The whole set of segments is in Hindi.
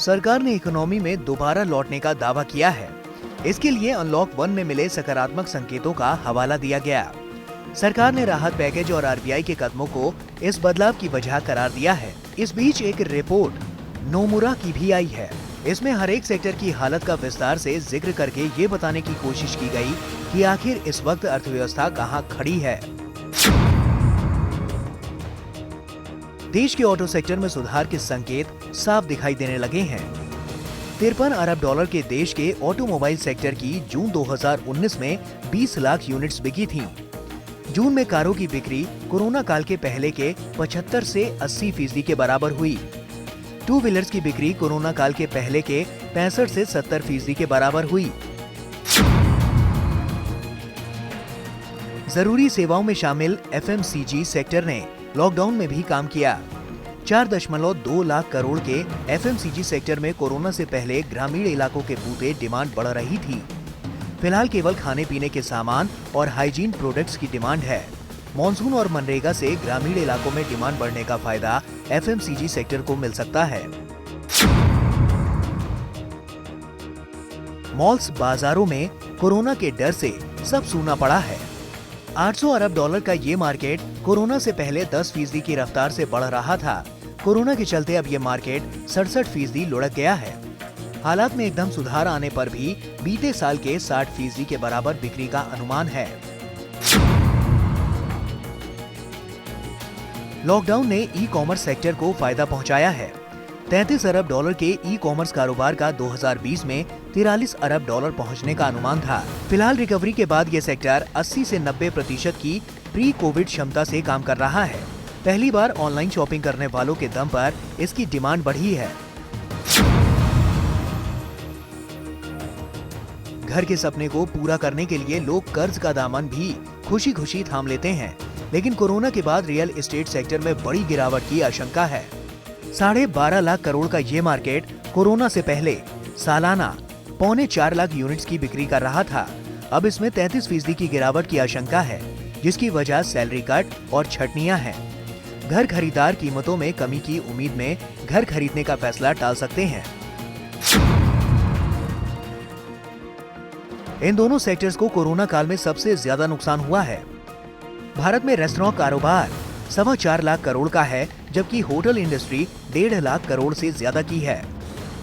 सरकार ने इकोनॉमी में दोबारा लौटने का दावा किया है। इसके लिए अनलॉक 1 में मिले सकारात्मक संकेतों का हवाला दिया गया। सरकार ने राहत पैकेज और आरबीआई के कदमों को इस बदलाव की वजह करार दिया है। इस बीच एक रिपोर्ट नोमुरा की भी आई है। इसमें हर एक सेक्टर की हालत का विस्तार से जिक्र करके ये बताने की कोशिश की गई कि आखिर इस वक्त अर्थव्यवस्था कहां खड़ी है। देश के ऑटो सेक्टर में सुधार के संकेत साफ दिखाई देने लगे हैं। 53 अरब डॉलर के देश के ऑटोमोबाइल सेक्टर की जून 2019 में 20 लाख यूनिट्स बिकी थीं। जून में कारों की बिक्री कोरोना काल के पहले के 75 से 80% के बराबर हुई। टू व्हीलर्स की बिक्री कोरोना काल के पहले के 65 से 70% के बराबर हुई। जरूरी सेवाओं में शामिल एफएमसीजी सेक्टर ने लॉकडाउन में भी काम किया। 4.2 लाख करोड़ के एफएमसीजी सेक्टर में कोरोना से पहले ग्रामीण इलाकों के बूते डिमांड बढ़ रही थी। फिलहाल केवल खाने पीने के सामान और हाइजीन प्रोडक्ट्स की डिमांड है। मॉनसून और मनरेगा से ग्रामीण इलाकों में डिमांड बढ़ने का फायदा एफएमसीजी सेक्टर को मिल सकता है। मॉल्स बाजारों में कोरोना के डर से सब सूना पड़ा है। 800 अरब डॉलर का ये मार्केट कोरोना से पहले 10% की रफ्तार से बढ़ रहा था। कोरोना के चलते अब ये मार्केट 67% लुढ़क गया है। हालात में एकदम सुधार आने पर भी बीते साल के 60% के बराबर बिक्री का अनुमान है। लॉकडाउन ने ई कॉमर्स सेक्टर को फायदा पहुंचाया है। 33 अरब डॉलर के ई कॉमर्स कारोबार का 2020 में 43 अरब डॉलर पहुंचने का अनुमान था। फिलहाल रिकवरी के बाद ये सेक्टर 80 से 90% की प्री कोविड क्षमता से काम कर रहा है। पहली बार ऑनलाइन शॉपिंग करने वालों के दम पर इसकी डिमांड बढ़ी है। घर के सपने को पूरा करने के लिए लोग कर्ज का दामन भी खुशी खुशी थाम लेते हैं, लेकिन कोरोना के बाद रियल एस्टेट सेक्टर में बड़ी गिरावट की आशंका है। 12.5 लाख करोड़ का ये मार्केट कोरोना से पहले सालाना 3.25 लाख यूनिट्स की बिक्री कर रहा था। अब इसमें 33% की गिरावट की आशंका है, जिसकी वजह सैलरी कट और छटनियां हैं। घर खरीदार कीमतों में कमी की उम्मीद में घर खरीदने का फैसला टाल सकते हैं। इन दोनों सेक्टर्स को कोरोना काल में सबसे ज्यादा नुकसान हुआ है। भारत में रेस्टोरेंट कारोबार 4.25 लाख करोड़ का है, जबकि होटल इंडस्ट्री 1.5 लाख करोड़ से ज्यादा की है।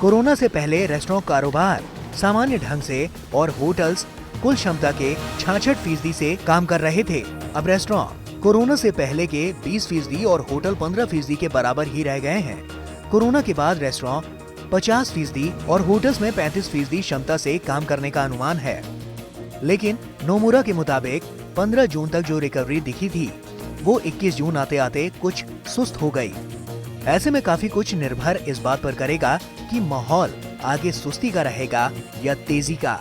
कोरोना से पहले रेस्टोरेंट कारोबार सामान्य ढंग से और होटल्स कुल क्षमता के 66% से काम कर रहे थे। अब रेस्टोरेंट कोरोना से पहले के 20% और होटल 15% के बराबर ही रह गए हैं। कोरोना के बाद रेस्टोरेंट 50% और होटल्स में 35% क्षमता से काम करने का अनुमान है। लेकिन नोमुरा के मुताबिक 15 जून तक जो रिकवरी दिखी थी वो 21 जून आते आते कुछ सुस्त हो गई। ऐसे में काफी कुछ निर्भर इस बात पर करेगा कि माहौल आगे सुस्ती का रहेगा या तेजी का।